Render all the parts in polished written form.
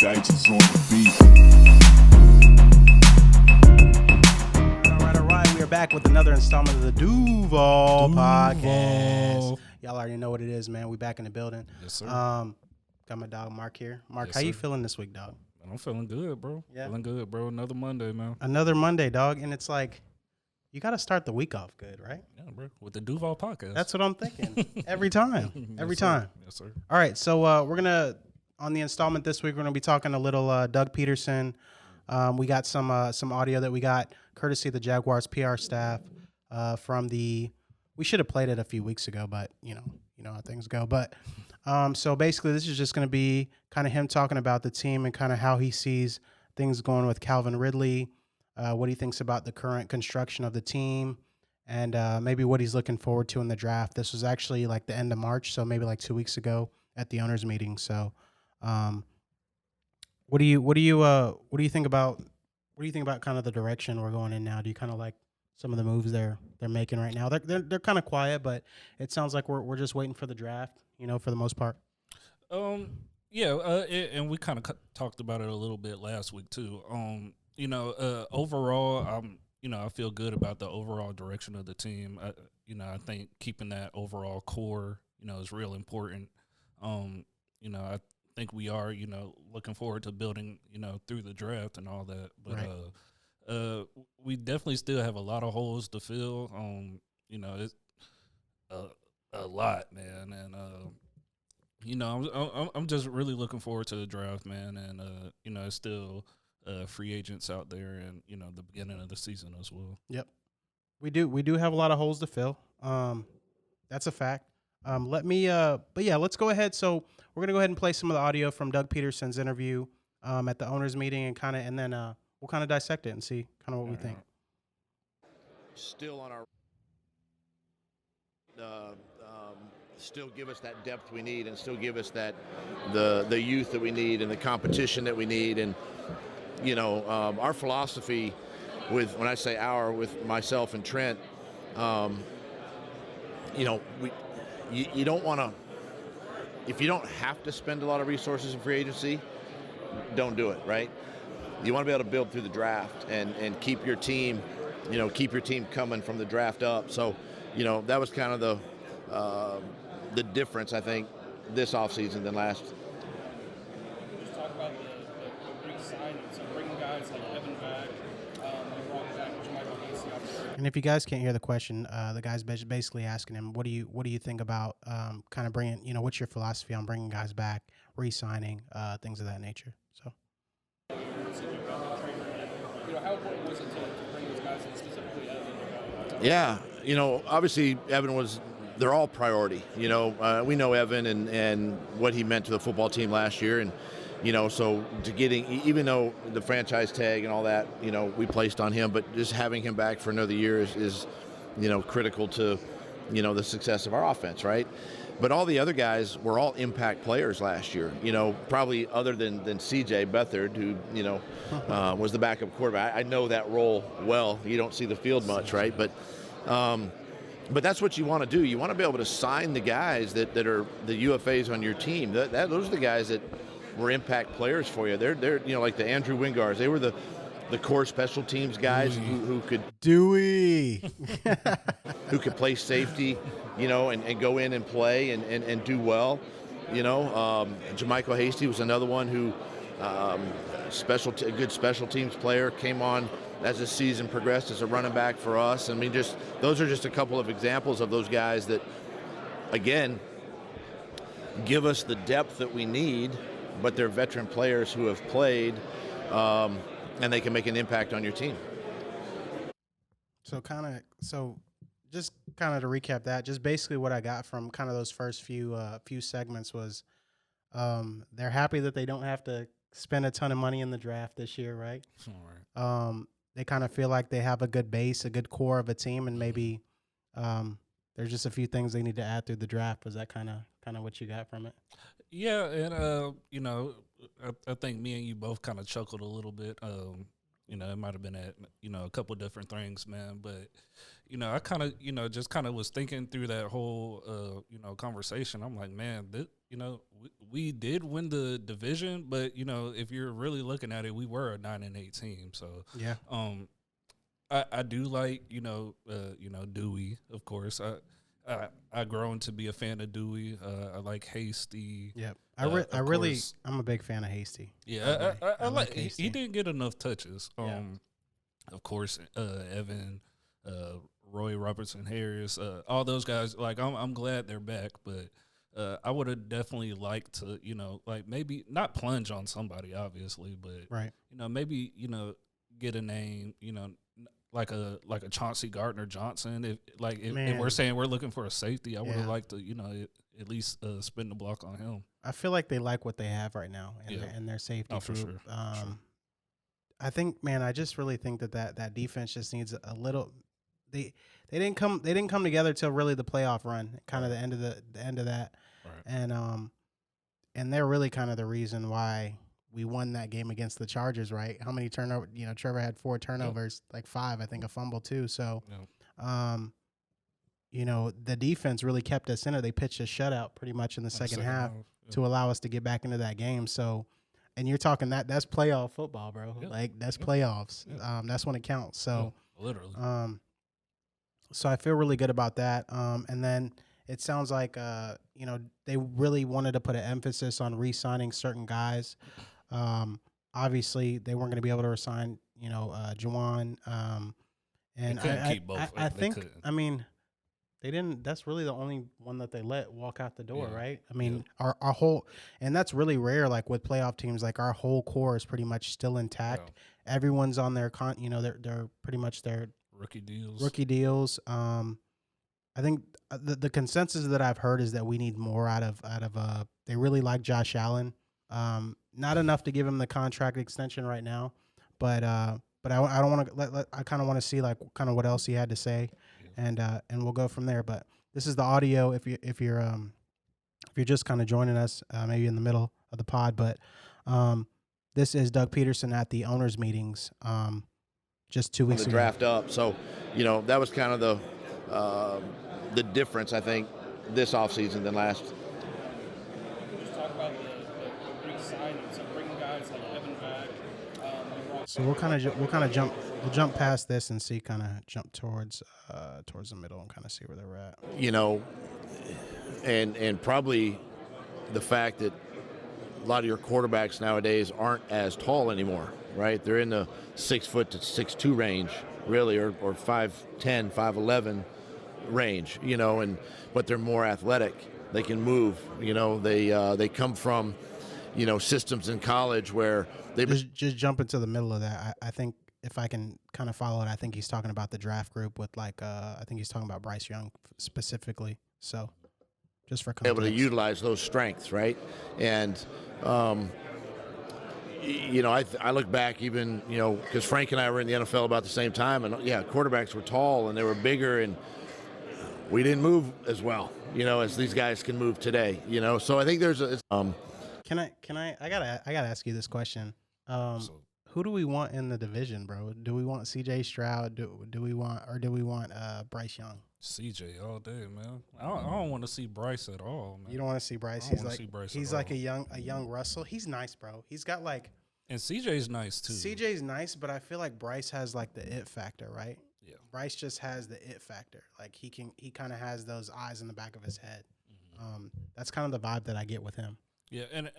Yikes is on the beat. All right. We are back with another installment of the Duval Podcast. Y'all already know what it is, man. We back in the building. Yes, sir. Got my dog Mark here. Mark, Yes, how you sir. feeling this week, dog? I'm feeling good, bro. Yeah. Feeling good, bro. Another Monday, man. Another Monday, dog, and it's like you got to start the week off good, right? Yeah, bro. With the Duval Podcast. That's what I'm thinking. Every time. Every Yes, sir. time. Yes, sir. All right, so we're gonna on the installment this week. We're gonna be talking a little Doug Pederson. We got some audio that we got courtesy of the Jaguars PR staff from the. We should have played it a few weeks ago, but you know how things go. But so basically, this is just gonna be kind of him talking about the team and kind of how he sees things going with Calvin Ridley, what he thinks about the current construction of the team, and maybe what he's looking forward to in the draft. This was actually like the end of March, so maybe like 2 weeks ago at the owners' meeting. So, what do you think about kind of the direction we're going in now? Do you kind of like some of the moves they're making right now? They're kind of quiet, but it sounds like we're just waiting for the draft, for the most part. Yeah, and we kind of talked about it a little bit last week too. Overall, I feel good about the overall direction of the team. I think keeping that overall core, is real important. I think we are, looking forward to building, through the draft and all that. But right. We definitely still have a lot of holes to fill. It's a lot, man, and I'm just really looking forward to the draft, man, and it's still free agents out there, and the beginning of the season as well. Yep, we do have a lot of holes to fill. That's a fact. But yeah, let's go ahead. So we're gonna go ahead and play some of the audio from Doug Pederson's interview at the owners' meeting, and then we'll kind of dissect it and see kind of what we think. Still on our. Still give us that depth we need, and still give us that the youth that we need, and the competition that we need, and our philosophy when I say with myself and Trent, you don't want to, if you don't have to spend a lot of resources in free agency, don't do it, right? You want to be able to build through the draft and keep your team coming from the draft up. So that was kind of the difference, I think, this offseason than last. Just talk about the big signings, so bringing guys like Evan back, you brought back Michael Hasty off. And if you guys can't hear the question, the guy's basically asking him, what do you think about kind of bringing, what's your philosophy on bringing guys back, re-signing, things of that nature? So. How important was it to bring those guys in, specifically Evan? Yeah, obviously Evan they're all priority. We know Evan and what he meant to the football team last year, and so to even though the franchise tag and all that, we placed on him, but just having him back for another year is critical to the success of our offense, right? But all the other guys were all impact players last year, probably other than CJ Beathard, who was the backup quarterback. I know that role well. You don't see the field much, right? But that's what you want to do. You want to be able to sign the guys that are the UFAs on your team. Those are the guys that were impact players for you. They're like the Andrew Wingars. They were the core special teams guys who could who could play safety, and go in and play and do well. Jermichael Hasty was another one who a good special teams player, came on as the season progressed as a running back for us. I mean, those are just a couple of examples of those guys that, again, give us the depth that we need, but they're veteran players who have played, and they can make an impact on your team. So just kind of to recap that, just basically what I got from kind of those first few segments was they're happy that they don't have to spend a ton of money in the draft this year, right? All right. They kind of feel like they have a good base, a good core of a team, and maybe there's just a few things they need to add through the draft. Was that kind of what you got from it? Yeah, and I think me and you both kind of chuckled a little bit. It might have been at a couple different things, man. But I kind of, just kind of was thinking through that whole, conversation. I'm like, man, we did win the division, but if you're really looking at it, we were a 9-8 team. So Yeah. I do like, Dewey, of course. I grown to be a fan of Dewey. I like Hasty. Yep. I'm a big fan of Hasty. Yeah, I like Hasty. he didn't get enough touches. Yeah. Of course, Evan, Roy Robertson Harris, all those guys. Like I'm glad they're back, but I would have definitely liked to, maybe not plunge on somebody, obviously, but right. Maybe get a name, like a Chauncey Gardner-Johnson. If we're saying we're looking for a safety, I would have liked to, at least spin the block on him. I feel like they like what they have right now in their safety group. For sure. I think, man, I just really think that defense just needs a little. They didn't come together till really the playoff run, kind of the end of that, right. And they're really kind of the reason why we won that game against the Chargers, right? How many turnovers? Trevor had 4 turnovers, like 5, I think, a fumble too. So, the defense really kept us in it. They pitched a shutout pretty much in the second half to allow us to get back into that game. So, and you're talking that's playoff football, bro. Yeah. Like that's playoffs. Yeah. That's when it counts. So, literally. So I feel really good about that. And then it sounds like they really wanted to put an emphasis on re-signing certain guys. Obviously, they weren't going to be able to resign, Juwan. And I think, they didn't. That's really the only one that they let walk out the door, right? Our whole, and that's really rare. Like with playoff teams, like our whole core is pretty much still intact. Yeah. Everyone's on their they're pretty much their rookie deals. I think the consensus that I've heard is that we need more out of. They really like Josh Allen. Not enough to give him the contract extension right now, but I don't want to I kind of want to see like kind of what else he had to say, and we'll go from there. But this is the audio if you're just kind of joining us, maybe in the middle of the pod. But this is Doug Pederson at the owners meetings just 2 weeks ago. Draft up, so that was kind of the difference I think this offseason than last. Just talk about the re-signings, so bringing guys like Evan back. So we'll jump past this and see, kind of jump towards the middle and kind of see where they're at. And probably the fact that a lot of your quarterbacks nowadays aren't as tall anymore, right? They're in the 6 foot to 6'2" range, really, or 5'10", 5'11" range, but they're more athletic. They can move, they come from, systems in college where they just jump into the middle of that. I think if I can kind of follow it, I think he's talking about the draft group with I think he's talking about Bryce Young specifically. So just for context. Able to utilize those strengths, right? And I look back even, because Frank and I were in the NFL about the same time, and quarterbacks were tall and they were bigger, and we didn't move as well, as these guys can move today, So I think there's Can I gotta ask you this question. Who do we want in the division, bro? Do we want C.J. Stroud? Do we want Bryce Young? CJ all day, man. I don't want to see Bryce at all, man. You don't want to see Bryce? He's like a young Russell. He's nice, bro. He's got like, and CJ's nice too. CJ's nice, but I feel like Bryce has like the it factor, right? Yeah. Bryce just has the it factor. Like he kind of has those eyes in the back of his head. Mm-hmm. That's kind of the vibe that I get with him. Yeah, and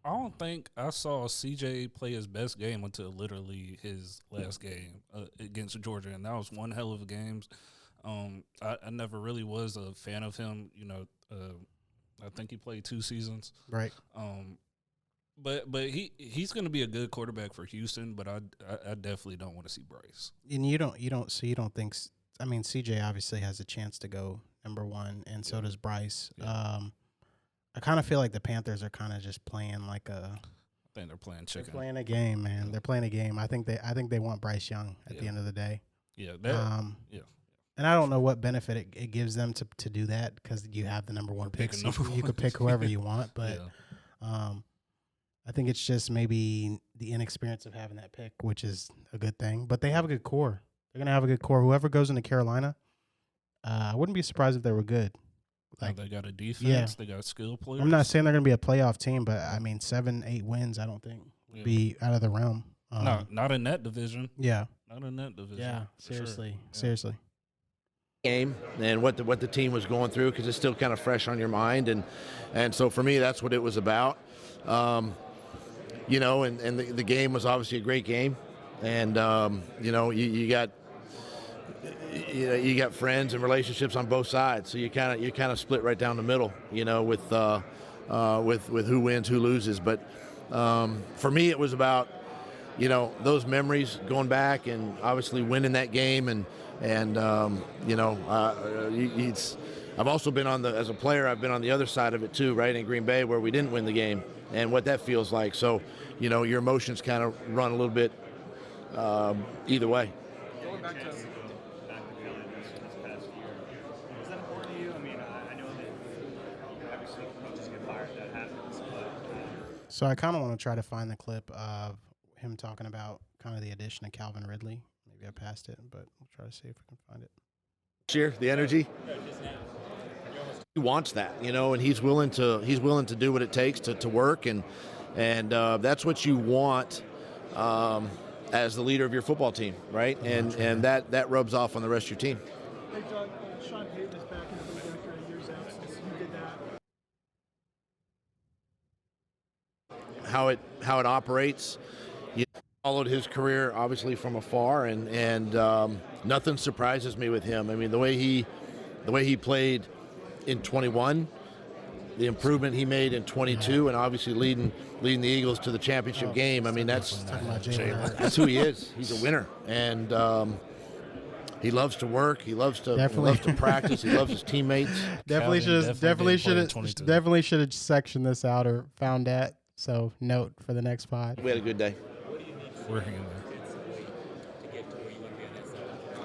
I don't think I saw CJ play his best game until literally his last game against Georgia, and that was one hell of a game. I never really was a fan of him. I think he played 2 seasons. Right. But he's going to be a good quarterback for Houston. But I definitely don't want to see Bryce. And you don't think? I mean, CJ obviously has a chance to go number 1, and so does Bryce. Yeah. I kind of feel like the Panthers are kind of just playing like a. I think they're playing chicken. They're playing a game, man. Yeah. They're playing a game. I think they want Bryce Young at the end of the day. Yeah. Yeah. And I don't know what benefit it gives them to do that, because you have the number 1 pick. So you could pick whoever you want, but I think it's just maybe the inexperience of having that pick, which is a good thing. But they have a good core. They're gonna have a good core. Whoever goes into Carolina, I wouldn't be surprised if they were good. Like, they got a defense. Yeah. They got skill players. I'm not saying they're going to be a playoff team, but I mean 7-8 wins. I don't think would be out of the realm. No, not in that division. Yeah, Not in that division. yeah. for Seriously, sure. Yeah. seriously. Game and what the team was going through, because it's still kind of fresh on your mind, and so for me that's what it was about. You know, and the game was obviously a great game, and you know, you got friends and relationships on both sides, so you kind of split right down the middle, you know, with who wins, who loses. But for me, it was about, you know, those memories going back and obviously winning that game, and you know, I've also been as a player, I've been on the other side of it too, right, in Green Bay, where we didn't win the game, and what that feels like. So, you know, your emotions kind of run a little bit either way. Going back to Philly this past year, is that important to you? I mean, I know that obviously coaches get fired, that happens, but So I kind of want to try to find the clip of him talking about kind of the addition of Calvin Ridley. Maybe I passed it, but we'll try to see if we can find it. Cheer, the energy. He wants that, you know, and he's willing to do what it takes to work, and that's what you want as the leader of your football team, right? And that rubs off on the rest of your team. Hey, Doug, Sean Payton is back in the league after a year's absence. You did that. How it operates. You followed his career obviously from afar, and nothing surprises me with him. I mean, the way he played in 21, the improvement he made in 22, and obviously leading the Eagles to the championship game. I mean, that's who he is. He's a winner, and he loves to work. He loves to practice. He loves his teammates. Definitely should have sectioned this out or found that. So note for the next pod. We had a good day. We're hanging there.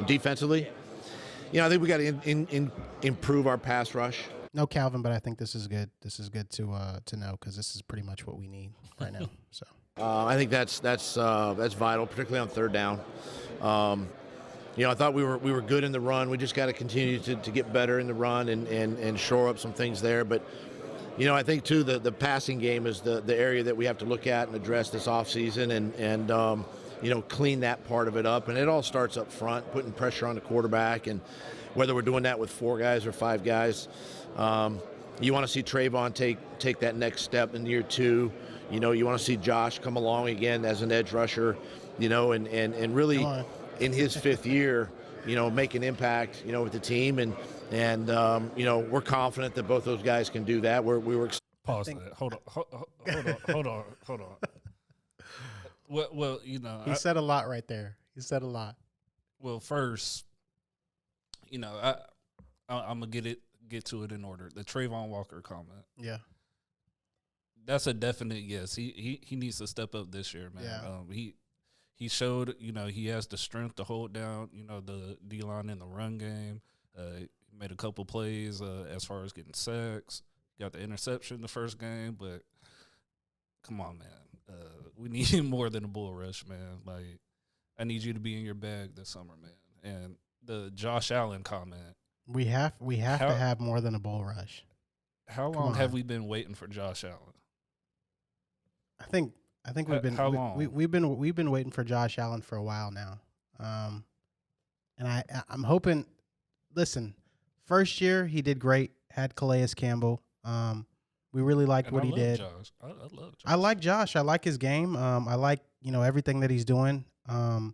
Defensively, you know, I think we got to improve our pass rush. No Calvin, but I think this is good. This is good to know, because this is pretty much what we need right now. So I think that's vital, particularly on third down. You know, I thought we were good in the run. We just got to continue to get better in the run and shore up some things there. But you know, I think too the passing game is the area that we have to look at and address this offseason, and you know, clean that part of it up. And it all starts up front, putting pressure on the quarterback, and whether we're doing that with 4 guys or 5 guys. You want to see Trayvon take that next step in year 2. You know, you want to see Josh come along again as an edge rusher, you know, and really in his 5th year, you know, make an impact, you know, with the team. And you know, we're confident that both those guys can do that. We were Pause that. Hold on. Well, you know, he said a lot right there. He said a lot. Well, first, you know, I'm gonna get to it in order. The Trayvon Walker comment. Yeah. That's a definite yes. He needs to step up this year, man. Yeah. He showed, you know, he has the strength to hold down, you know, the D-line in the run game. He made a couple plays as far as getting sacks. Got the interception the first game, but come on, man. We need more than a bull rush, man. Like, I need you to be in your bag this summer, man. And the Josh Allen comment. We have to have more than a bull rush. How long have we been waiting for Josh Allen? I think we've been how long? We've been waiting for Josh Allen for a while now. And I'm hoping. Listen, first year he did great. Had Calais Campbell. We really liked what he did. Josh. I love Josh. I like Josh. I like his game. I like, you know, everything that he's doing. I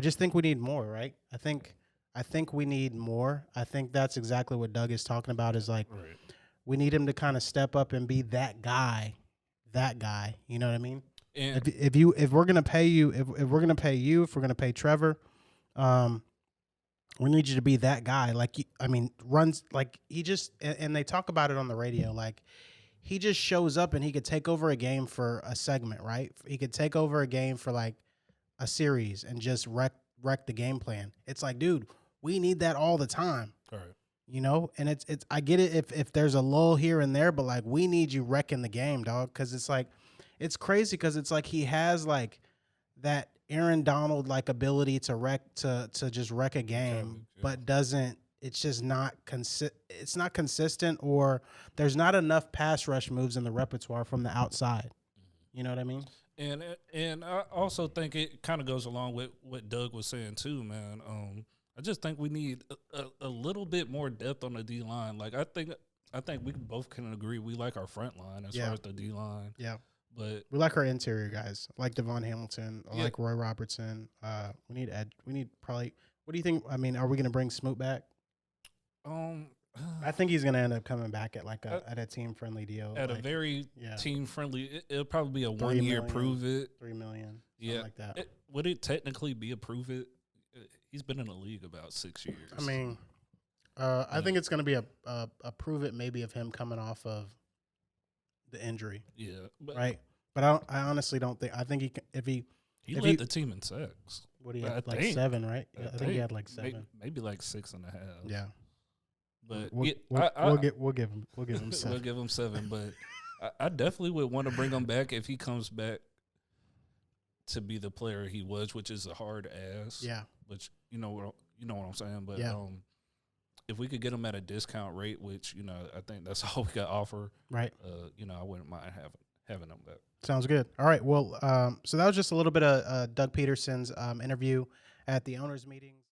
just think we need more, right? I think we need more. I think that's exactly what Doug is talking about, is like, Right. we need him to kind of step up and be that guy. You know what I mean? And If we're gonna pay you, if we're gonna pay Trevor, we need you to be that guy. Like, runs like he just, and they talk about it on the radio. Like, he just shows up and he could take over a game for a segment, right? He could take over a game for like a series and just wreck the game plan. It's like, dude, we need that all the time. all right. You know, and it's I get it if there's a lull here and there, but like, we need you wrecking the game, dog, because it's like, it's crazy, because it's like he has like that Aaron Donald like ability to just wreck a game, but it's just not it's not consistent, or there's not enough pass rush moves in the repertoire from the outside. You know what I mean? And I also think it kind of goes along with what Doug was saying too, man. I just think we need a little bit more depth on the D line. Like I think we both can agree we like our front line as far as the D line. Yeah. But We like our interior guys. I like Devon Hamilton. I Yeah. like Roy Robertson. We need Ed. We need probably. What do you think? I mean, are we going to bring Smoot back? I think he's going to end up coming back at like at a team friendly deal. at like, a very yeah. team friendly, it'll probably be a 3 1 year million, prove it. 3 million. Yeah, Like that. Would it technically be a prove it? He's been in the league about 6 years. I mean, I think it's going to be a prove it maybe of him coming off of the injury, yeah, but right? But I honestly don't think. I think if he led the team in sacks. what he I had like think. 7, right? I think he had like 7. maybe like 6.5. Yeah, But we'll give him 7. we'll give him 7. But I definitely would want to bring him back if he comes back to be the player he was, which is a hard ass. Yeah, Which you know what I'm saying. But Yeah. if we could get him at a discount rate, which I think that's all we got to offer. right. I wouldn't mind having him back. Sounds good. All right. Well, so that was just a little bit of Doug Peterson's interview at the owners' meetings.